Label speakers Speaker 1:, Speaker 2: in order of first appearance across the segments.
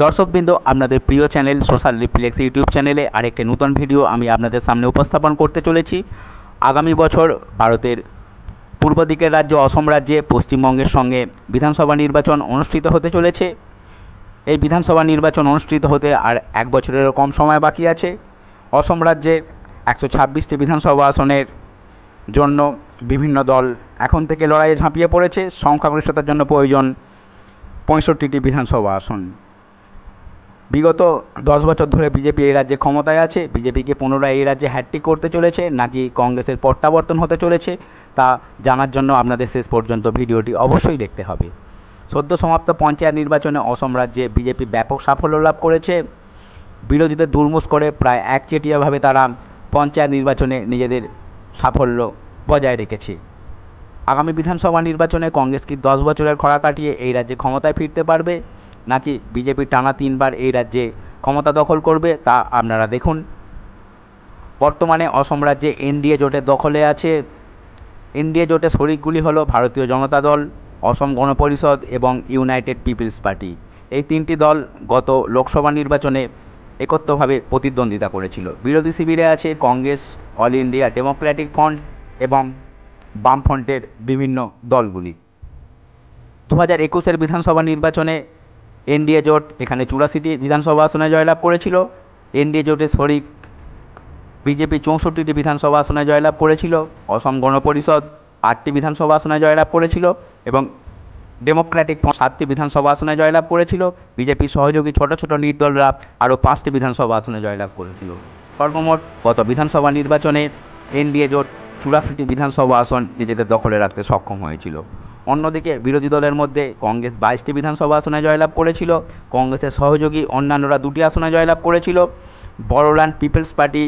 Speaker 1: দর্শকবৃন্দ, আপনাদের প্রিয় চ্যানেল সোশ্যাল রিফ্লেক্স ইউটিউব চ্যানেলে আরেকটি নতুন ভিডিও আমি আপনাদের সামনে উপস্থাপন করতে চলেছি। আগামী বছর ভারতের পূর্ব দিকের রাজ্য অসম রাজ্যে পশ্চিমবঙ্গের সঙ্গে বিধানসভা নির্বাচন অনুষ্ঠিত হতে চলেছে। এই বিধানসভা নির্বাচন অনুষ্ঠিত হতে আর এক বছরেরও কম সময় বাকি আছে। অসম রাজ্যে 126টি বিধানসভা আসনের জন্য বিভিন্ন দল এখন থেকে লড়াইয়ে ঝাঁপিয়ে পড়েছে। সংখ্যাগরিষ্ঠতার জন্য প্রয়োজন 65টি বিধানসভা আসন। বিগত 10 বছর ধরে বিজেপি এই রাজ্যে ক্ষমতায় আছে। বিজেপিকে পুনরায় এই রাজ্যে হ্যাট্রিক করতে চলেছে নাকি কংগ্রেসের প্রত্যাবর্তন হতে চলেছে তা জানার জন্য আপনাদের শেষ পর্যন্ত ভিডিওটি অবশ্যই দেখতে হবে। সদ্য সমাপ্ত পঞ্চায়েত নির্বাচনে অসম রাজ্যে বিজেপি ব্যাপক সাফল্য লাভ করেছে। বিরোধীদের দুর্মুষ করে প্রায় একচেটিয়াভাবে তারা পঞ্চায়েত নির্বাচনে নিজেদের সাফল্য বজায় রেখেছে। আগামী বিধানসভা নির্বাচনে কংগ্রেস কি 10 বছরের খরা কাটিয়ে এই রাজ্যে ক্ষমতায় ফিরতে পারবে নাকি বিজেপি টানা 3বার এই রাজ্যে ক্ষমতা দখল করবে তা আপনারা দেখুন। বর্তমানে অসম রাজ্যে এনডিএ জোটের দখলে আছে। এনডিএ জোটের শরিকগুলি হলো ভারতীয় জনতা দল, অসম গণ পরিষদ এবং ইউনাইটেড পিপলস পার্টি। এই তিনটি দল গত লোকসভা নির্বাচনে একত্রভাবে প্রতিদ্বন্দ্বিতা করেছিল। বিরোধী শিবিরে আছে Congress, all India Democratic front এবং বামফ্রন্টের বিভিন্ন দলগুলি। 2021-এর বিধানসভা নির্বাচনে এনডিএ জোট এখানে 84টি বিধানসভা আসনে জয়লাভ করেছিল। এনডিএ জোটের শরিক বিজেপি 64টি বিধানসভা আসনে জয়লাভ করেছিল। অসম গণ পরিষদ 8টি বিধানসভা আসনে জয়লাভ করেছিল এবং ডেমোক্রেটিক 7টি বিধানসভা আসনে জয়লাভ করেছিল। বিজেপির সহযোগী ছোট ছোট নির্দলরা আরও 5টি বিধানসভা আসনে জয়লাভ করেছিল। সর্বমোট গত বিধানসভা নির্বাচনে এনডিএ জোট 84টি বিধানসভা আসন নিজেদের দখলে রাখতে সক্ষম হয়েছিল। অন্যদিকে বিরোধী দলের মধ্যে কংগ্রেস 22টি বিধানসভা আসনে জয়লাভ করেছিল। কংগ্রেসের সহযোগী অন্যান্যরা 2টি আসনে জয়লাভ করেছিল। বড়োল্যান্ড পিপলস পার্টি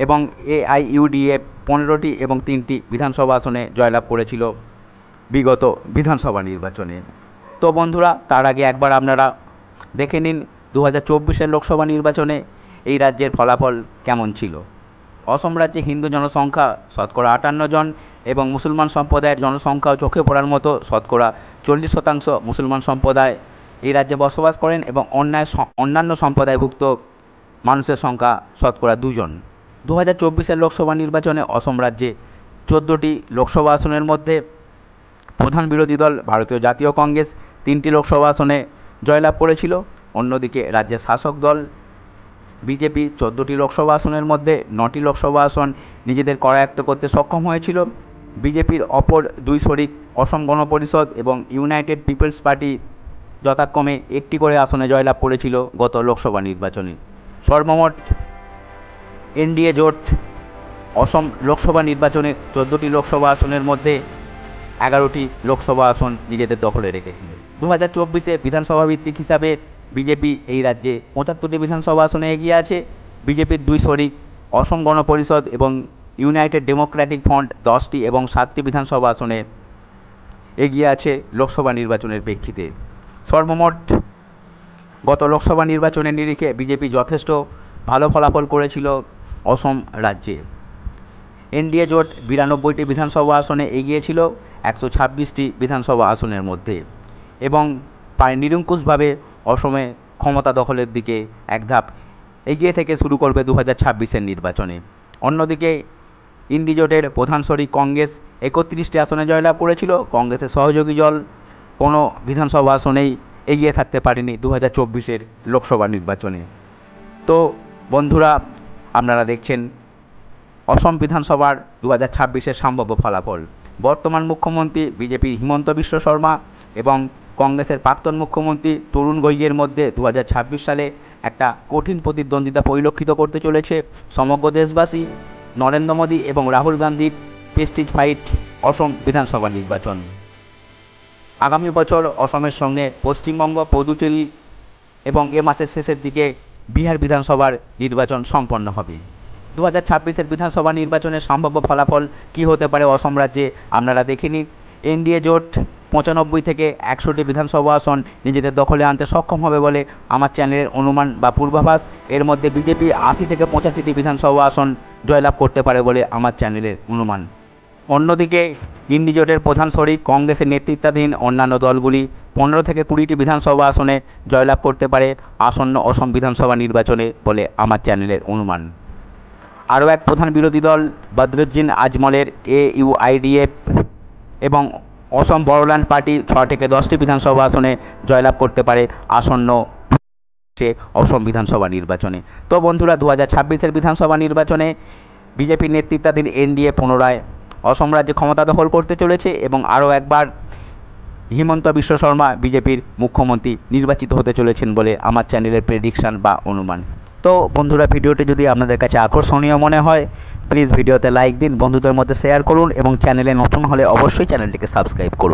Speaker 1: এবং এআইইউডিএফ 15টি এবং 3টি বিধানসভা আসনে জয়লাভ করেছিল বিগত বিধানসভা নির্বাচনে। তো বন্ধুরা, তার আগে একবার আপনারা দেখে নিন 2024-এর লোকসভা নির্বাচনে এই রাজ্যের ফলাফল কেমন ছিল। অসম রাজ্যে হিন্দু জনসংখ্যা শতকরা 58 জন এবং মুসলমান সম্প্রদায়ের জনসংখ্যাও চোখে পড়ার মতো শতকরা 40% মুসলমান সম্প্রদায় এই রাজ্যে বসবাস করেন এবং অন্যান্য সম্প্রদায়ভুক্ত মানুষের সংখ্যা শতকরা 2 জন। 2024-এর লোকসভা নির্বাচনে অসম রাজ্যে 14টি লোকসভা আসনের মধ্যে প্রধান বিরোধী দল ভারতীয় জাতীয় কংগ্রেস 3টি লোকসভা আসনে জয়লাভ করেছিল। অন্যদিকে রাজ্যের শাসক দল বিজেপি 14টি লোকসভা আসনের মধ্যে 9টি লোকসভা আসন নিজেদের করায়ত্ত করতে সক্ষম হয়েছিল। বিজেপির অপর 2 শরিক অসম গণ পরিষদ এবং ইউনাইটেড পিপলস পার্টি যথাক্রমে 1টি করে আসনে জয়লাভ করেছিল গত লোকসভা নির্বাচনে। সর্বমোট এনডিএ জোট অসম লোকসভা নির্বাচনে 14টি লোকসভা আসনের মধ্যে 11টি লোকসভা আসন নিজেদের দখলে রেখেছিল। 2024-এ বিধানসভা ভিত্তিক হিসাবে বিজেপি এই রাজ্যে 75টি বিধানসভা আসনে এগিয়ে আছে। বিজেপির 2 শরিক অসম গণ পরিষদ এবং ইউনাইটেড ডেমোক্রেটিক ফ্রন্ট 10টি এবং 7টি বিধানসভা আসনে এগিয়ে আছে লোকসভা নির্বাচনের প্রেক্ষিতে। সর্বমোট গত লোকসভা নির্বাচনের নিরিখে বিজেপি যথেষ্ট ভালো ফলাফল করেছিল অসম রাজ্যে। এনডিএ জোট 92টি বিধানসভা আসনে এগিয়েছিল 126টি বিধানসভা আসনের মধ্যে এবং প্রায় নিরঙ্কুশভাবে অসমে ক্ষমতা দখলের দিকে এক ধাপ এগিয়ে থেকে শুরু করবে 2026-এর নির্বাচনে। অন্যদিকে ইন্ডি জোটের প্রধান শরিক কংগ্রেস 31টি আসনে জয়লাভ করেছিল। কংগ্রেসের সহযোগী দল কোনো বিধানসভা আসনেই এগিয়ে থাকতে পারেনি 2024-এর লোকসভা নির্বাচনে। তো বন্ধুরা, আপনারা দেখছেন অসম বিধানসভার 2026-এর সম্ভাব্য ফলাফল। বর্তমান মুখ্যমন্ত্রী বিজেপির হিমন্ত বিশ্ব শর্মা এবং কংগ্রেসের প্রাক্তন মুখ্যমন্ত্রী তরুণ গগৈয়ের মধ্যে 2026 সালে একটা কঠিন প্রতিদ্বন্দ্বিতা পরিলক্ষিত করতে চলেছে সমগ্র দেশবাসী। নরেন্দ্র মোদী এবং রাহুল গান্ধীর প্রেস্টিজ ফাইট অসম বিধানসভা নির্বাচন। আগামী বছর অসমের সঙ্গে পশ্চিমবঙ্গ, পুদুচেরি এবং এ মাসের শেষের দিকে বিহার বিধানসভার নির্বাচন সম্পন্ন হবে। 2026-এর বিধানসভা নির্বাচনের সম্ভাব্য ফলাফল কী হতে পারে অসম রাজ্যে আপনারা দেখে নিন। এনডিএ জোট 95 থেকে 100টি বিধানসভা আসন নিজেদের দখলে আনতে সক্ষম হবে বলে আমার চ্যানেলের অনুমান বা পূর্বাভাস। এর মধ্যে বিজেপি 80 থেকে 85টি বিধানসভা আসন জয়লাভ করতে পারে বলে আমার চ্যানেলের অনুমান। অন্যদিকে ইন্ডি জোটের প্রধান শরিক কংগ্রেসের নেতৃত্বাধীন অন্যান্য দলগুলি 15 থেকে 20টি বিধানসভা আসনে জয়লাভ করতে পারে আসন্ন অসম বিধানসভা নির্বাচনে বলে আমার চ্যানেলের অনুমান। আরও এক প্রধান বিরোধী দল বদরুদ্দিন আজমলের AUIDF এবং অসম বড়োল্যান্ড পার্টি 6 থেকে 10টি বিধানসভা আসনে জয়লাভ করতে পারে আসন্ন অসম বিধানসভা নির্বাচনে। তো বন্ধুরা, 2026-এর বিধানসভা নির্বাচনে বিজেপির নেতৃত্বাধীন NDA পুনরায় অসম রাজ্যে ক্ষমতা দখল করতে চলেছে এবং আরও একবার হিমন্ত বিশ্ব শর্মা বিজেপির মুখ্যমন্ত্রী নির্বাচিত হতে চলেছেন বলে আমার চ্যানেলের প্রেডিকশান বা অনুমান। তো বন্ধুরা, ভিডিওটি যদি আপনাদের কাছে আকর্ষণীয় মনে হয় প্লিজ ভিডিওতে লাইক দিন, বন্ধুদের মধ্যে শেয়ার করুন এবং চ্যানেলে নতুন হলে অবশ্যই চ্যানেলটিকে সাবস্ক্রাইব করুন।